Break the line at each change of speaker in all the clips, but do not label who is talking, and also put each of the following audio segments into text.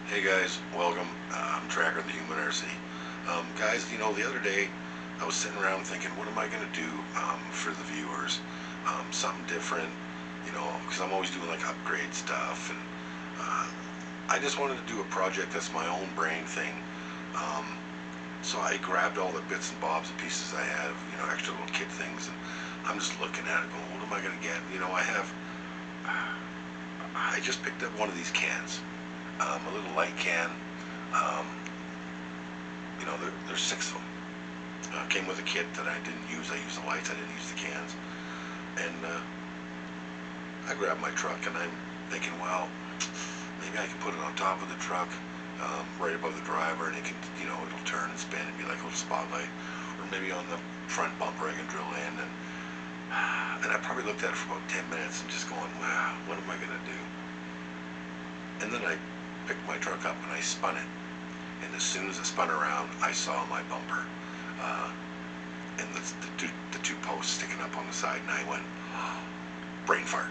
Hey guys, welcome. I'm Tracker the Human RC. Guys, the other day I was sitting around thinking, what am I going to do for the viewers? Something different, because I'm always doing like upgrade stuff. And I just wanted to do a project that's my own brain thing. Um, so I grabbed all the bits and bobs and pieces I have, extra little kit things. And I'm just looking at it going, what am I going to get? I just picked up one of these cans. A little light can. Um, there's six of them. Came with a kit that I didn't use. I used the lights, I didn't use the cans. And I grabbed my truck and I'm thinking, well, maybe I can put it on top of the truck, right above the driver, and it can, it'll turn and spin and be like a little spotlight. Or maybe on the front bumper I can drill in. And I probably looked at it for about 10 minutes and just going, wow, what am I going to do? And then I picked my truck up and I spun it. And as soon as it spun around, I saw my bumper and the two posts sticking up on the side, and I went, oh, brain fart.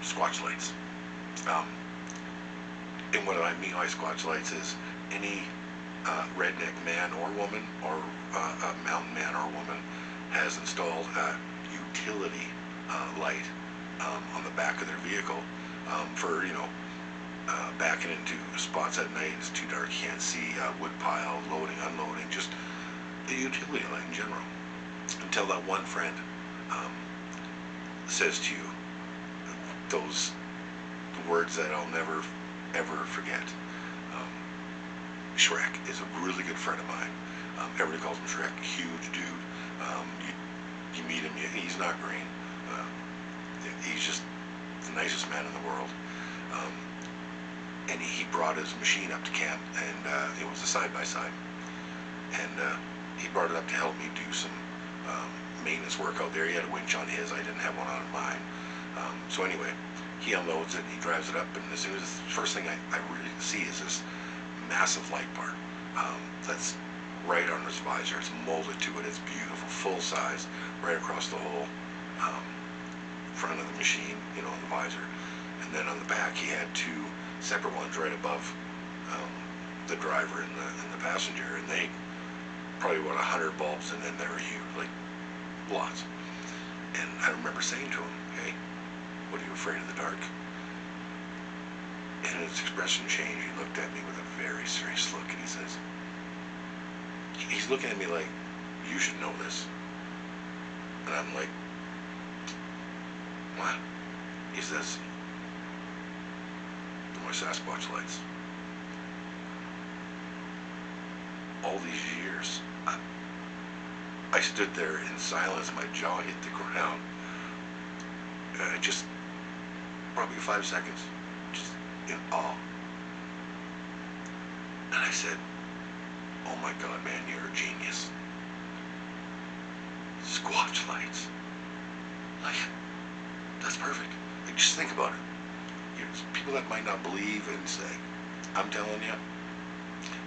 Squatch lights. And what I mean by Squatch lights is any redneck man or woman, or mountain man or woman, has installed a utility light on the back of their vehicle for backing into spots at night. It's too dark, you can't see, wood pile, loading, unloading, just the utility light in general. Until that one friend says to you those words that I'll never ever forget. Shrek is a really good friend of mine. Everybody calls him Shrek. Huge dude. You meet him, he's not green. He's just the nicest man in the world. And he brought his machine up to camp, and it was a side-by-side. And he brought it up to help me do some maintenance work out there. He had a winch on his, I didn't have one on mine. So anyway, he unloads it, and he drives it up, and as soon as the first thing I really see is this massive light bar that's right on his visor. It's molded to it. It's beautiful, full size, right across the whole front of the machine, on the visor. And then on the back, he had two separate ones right above the driver and the passenger, and they probably about 100 bulbs, and then they were huge, like lots. And I remember saying to him, "Hey, what are you afraid of the dark?" And his expression changed. He looked at me with a very serious look, and he says, he's looking at me like, "You should know this." And I'm like, "What?" He says, "My Sasquatch lights. All these years, I stood there in silence. My jaw hit the ground. Just probably 5 seconds, just in awe. And I said, "Oh my God, man, you're a genius. Squatch lights. Like, that's perfect. Like, just think about it. People that might not believe and say, I'm telling you,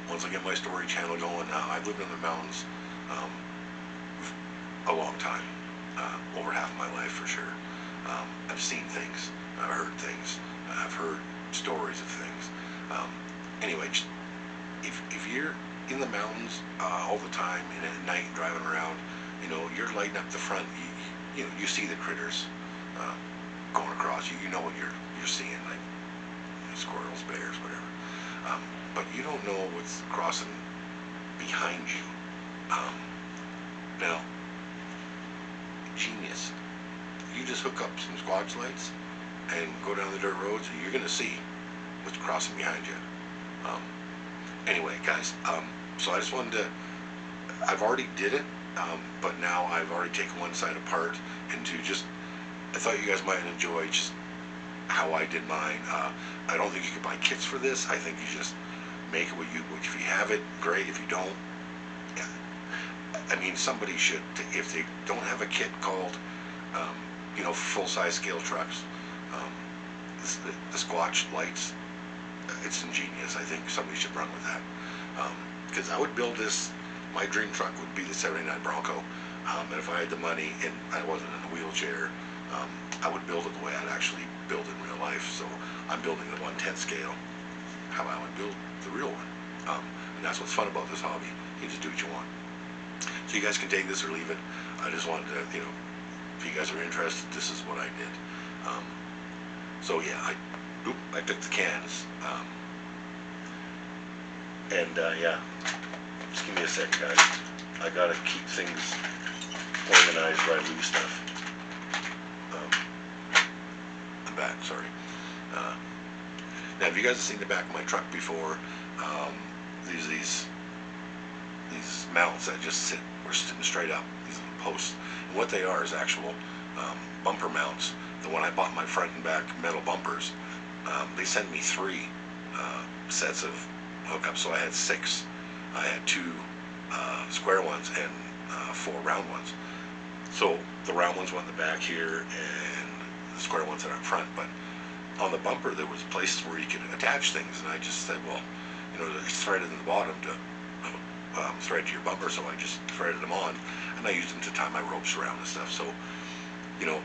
once I get my story channel going, I've lived in the mountains a long time, over half of my life for sure. I've seen things, I've heard things, I've heard stories of things. Anyway, if you're in the mountains all the time and at night driving around, you're lighting up the front, you see the critters going across. You know what you're seeing, like squirrels, bears, whatever. But you don't know what's crossing behind you. Now, genius. You just hook up some Squatch lights and go down the dirt roads, and you're going to see what's crossing behind you. Anyway, guys, so I just wanted to, I've already did it, but now I've already taken one side apart into just, I thought you guys might enjoy just how I did mine. I don't think you can buy kits for this. I think you just make it if you have it, great. If you don't, yeah. I mean, somebody should, if they don't have a kit called, full-size scale trucks, the Squatch lights, it's ingenious. I think somebody should run with that. Because I would build this, my dream truck would be the '79 Bronco. And if I had the money and I wasn't in a wheelchair, I would build it the way I'd actually build in real life. So I'm building the 1/10 scale, how I would build the real one. And that's what's fun about this hobby. You just do what you want. So you guys can take this or leave it. I just wanted to, you know, if you guys are interested, this is what I did. So yeah, I took the cans. Yeah, just give me a sec, guys. I gotta keep things organized where I lose stuff. The back, sorry. Now, if you guys have seen the back of my truck before, these mounts that just were sitting straight up, these little posts. And what they are is actual bumper mounts. The one I bought my front and back metal bumpers. They sent me 3 sets of hookups, so I had 6. I had 2 square ones and 4 round ones. So the round ones went in the back here, and the square ones are up front. But on the bumper, there was places where you could attach things, and I just said, well, you know, it's threaded in the bottom to thread to your bumper, so I just threaded them on, and I used them to tie my ropes around and stuff. So, you know,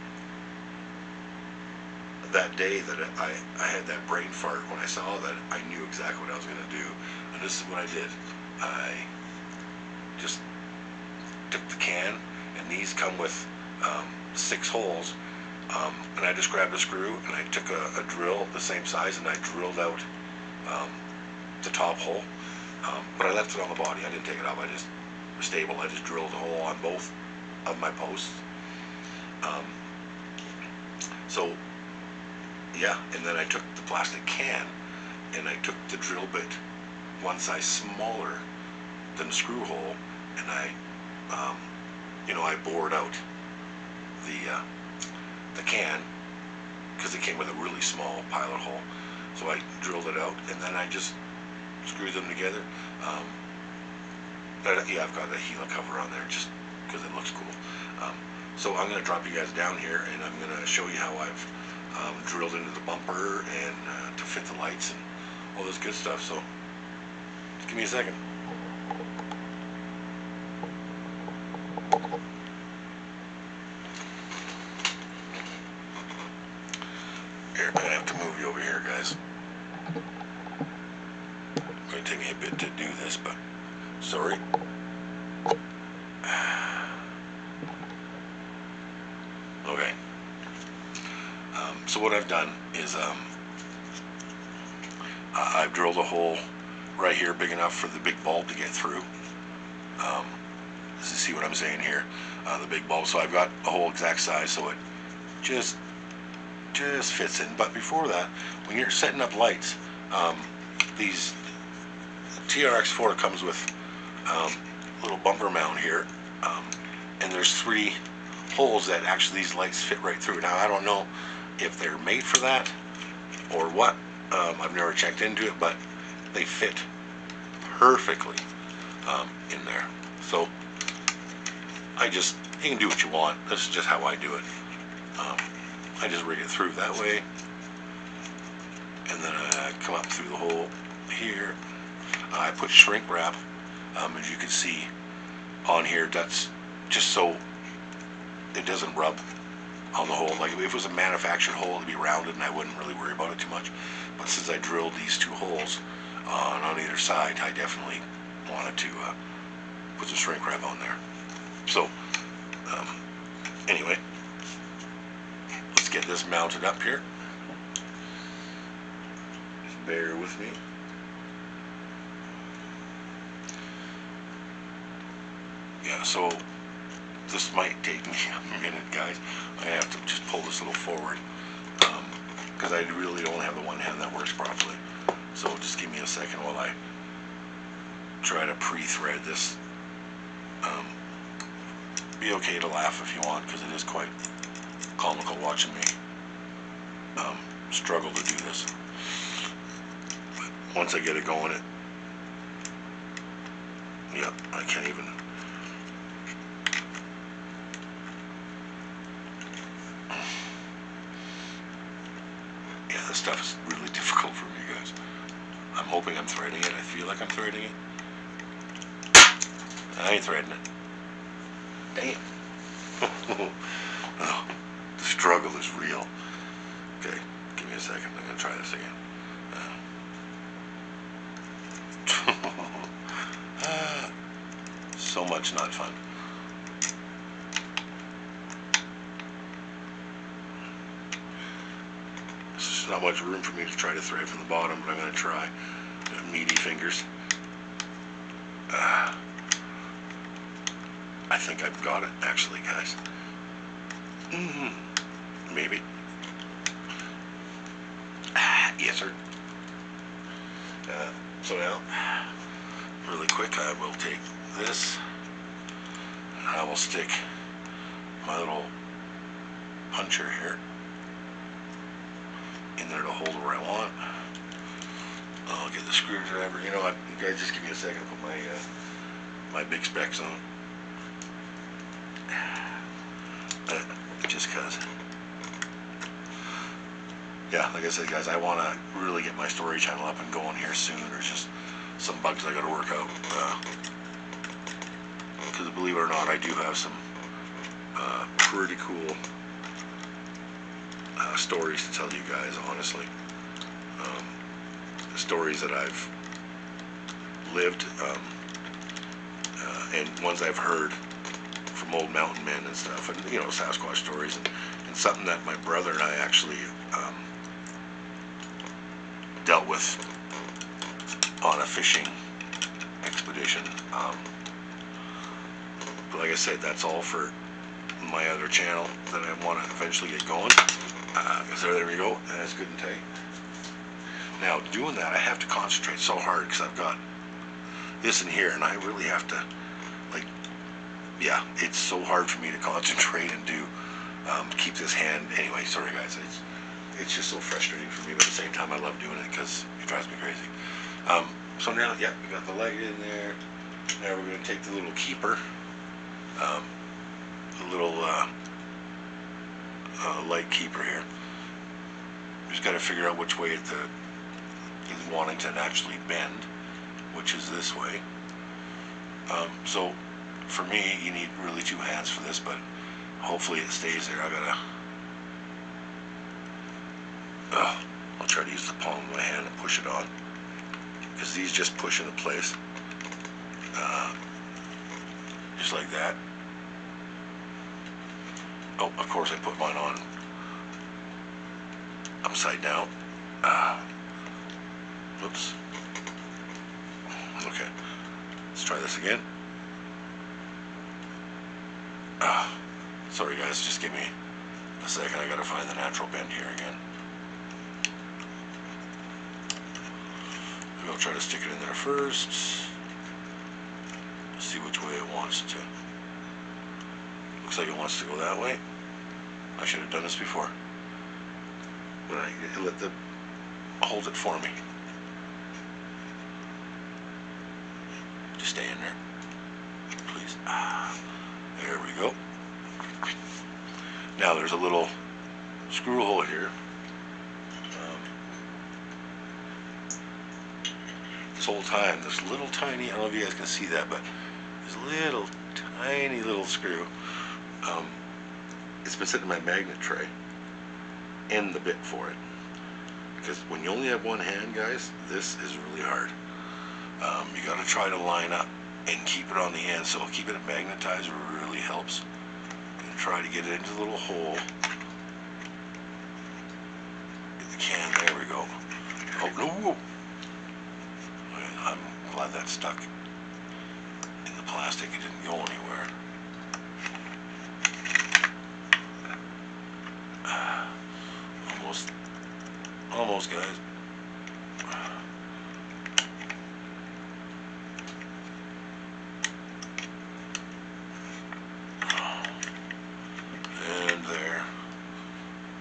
that day that I had that brain fart when I saw that, I knew exactly what I was going to do, and this is what I did. I just took the can, and these come with 6 holes, and I just grabbed a screw, and I took a drill the same size, and I drilled out the top hole, but I left it on the body. I didn't take it off. I just stable. I just drilled a hole on both of my posts. So yeah, and then I took the plastic can, and I took the drill bit one size smaller than the screw hole, and I you know, I bored out the can, because it came with a really small pilot hole. So I drilled it out, and then I just screwed them together. Yeah, I've got a Gila cover on there just because it looks cool. So I'm going to drop you guys down here, and I'm going to show you how I've drilled into the bumper and to fit the lights and all this good stuff. So just give me a second. Here, I have to move you over here, guys. It's going to take me a bit to do this, but sorry. Okay. So what I've done is I've drilled a hole right here big enough for the big bulb to get through. You see what I'm saying here? The big bulb. So I've got a hole exact size, so it just fits in. But before that, when you're setting up lights, these TRX-4 comes with little bumper mount here, and there's 3 holes that actually these lights fit right through. Now I don't know if they're made for that or what. I've never checked into it, but they fit perfectly in there. So you can do what you want. This is just how I do it. I just rig it through that way, and then I come up through the hole here. I put shrink wrap, as you can see on here. That's just so it doesn't rub on the hole. Like if it was a manufactured hole, it'd be rounded and I wouldn't really worry about it too much. But since I drilled these 2 holes on either side, I definitely wanted to put some shrink wrap on there. So anyway, let's get this mounted up here. Just bear with me. Yeah, so this might take me a minute, guys. I have to just pull this a little forward, because I really only have the one hand that works properly. So just give me a second while I try to pre-thread this. Be okay to laugh if you want, because it is quite comical watching me struggle to do this. But once I get it going, yep, I can't even. Yeah, this stuff is really difficult for me, guys. I'm hoping I'm threading it. I feel like I'm threading it. I ain't threading it. Dang it. Oh, struggle is real. Okay, give me a second. I'm gonna try this again. So much not fun. There's not much room for me to try to thread from the bottom, but I'm gonna try. Meaty fingers. I think I've got it, actually, guys. Maybe. Yes, sir. So now, really quick, I will take this, and I will stick my little puncher here in there to hold it where I want. I'll get the screwdriver. You know what, you guys, just give me a second to put my my big specs on. Just cause. Yeah, like I said, guys, I want to really get my story channel up and going here soon. There's just some bugs I got to work out. Because believe it or not, I do have some pretty cool stories to tell you guys, honestly. Stories that I've lived and ones I've heard from old mountain men and stuff, and you know, Sasquatch stories, and something that my brother and I actually dealt with on a fishing expedition. But like I said, that's all for my other channel that I want to eventually get going. So there we go. That's good and tight. Now doing that, I have to concentrate so hard because I've got this in here, and I really have to, like, yeah, it's so hard for me to concentrate and do keep this hand. Anyway, sorry guys, it's just so frustrating for me, but at the same time I love doing it because it drives me crazy. So now, yeah, we got the light in there. Now we're going to take the little keeper, the little light keeper here. Just got to figure out which way it is wanting to actually bend, which is this way. So for me, you need really two hands for this, but hopefully it stays there. I'll try to use the palm of my hand and push it on, because these just push into place, just like that. Oh, of course I put mine on upside down. Whoops. Okay, let's try this again. Sorry guys, just give me a second. I gotta find the natural bend here again. Maybe I'll try to stick it in there first. See which way it wants to. Looks like it wants to go that way. I should have done this before, but I let the hold it for me. Just stay in there, please. There we go. Now there's a little screw hole here. This whole time, this little tiny, I don't know if you guys can see that, but this little tiny little screw, it's been sitting in my magnet tray and the bit for it. Because when you only have one hand, guys, this is really hard. You got to try to line up and keep it on the end, so keeping it magnetized really helps. And try to get it into the little hole. Get the can, there we go. Oh no! I'm glad that stuck in the plastic. It didn't go anywhere. Almost, guys. And there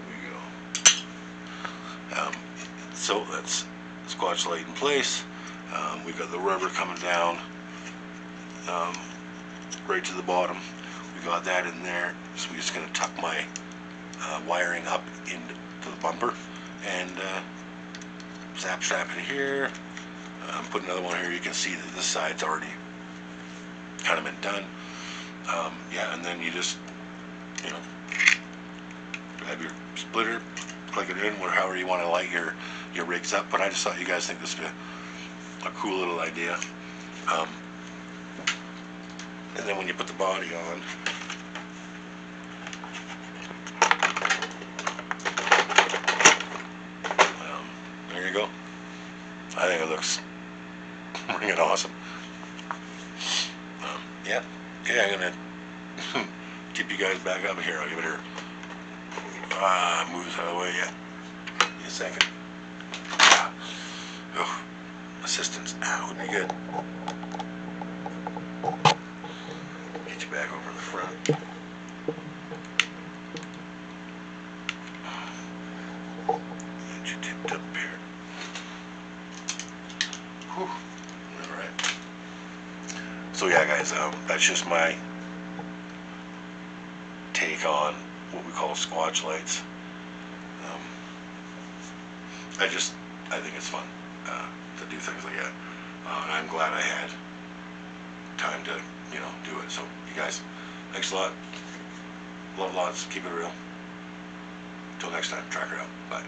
we go. So that's Squatch light in place. We've got the rubber coming down right to the bottom. We got that in there, so we're just going to tuck my wiring up into the bumper and strap it here. Put another one here. You can see that this side's already kind of been done. Yeah, and then you just, you know, have your splitter, click it in, however you want to light your rigs up. But I just thought you guys think this would be a cool little idea. And then when you put the body on, there you go. I think it looks freaking awesome. Yeah, I'm gonna keep you guys back up here. I'll give it here. Move this out of the way. Yeah, give me a second. Oh, assistance. Wouldn't be good. Get you back over in the front. Get you tipped up here. Whew. All right. So yeah, guys, that's just my take on what we call Squatch lights. I think it's fun to do things like that. And I'm glad I had time to, do it. So you guys, thanks a lot. Love lots. Keep it real. Till next time, track her out. Bye.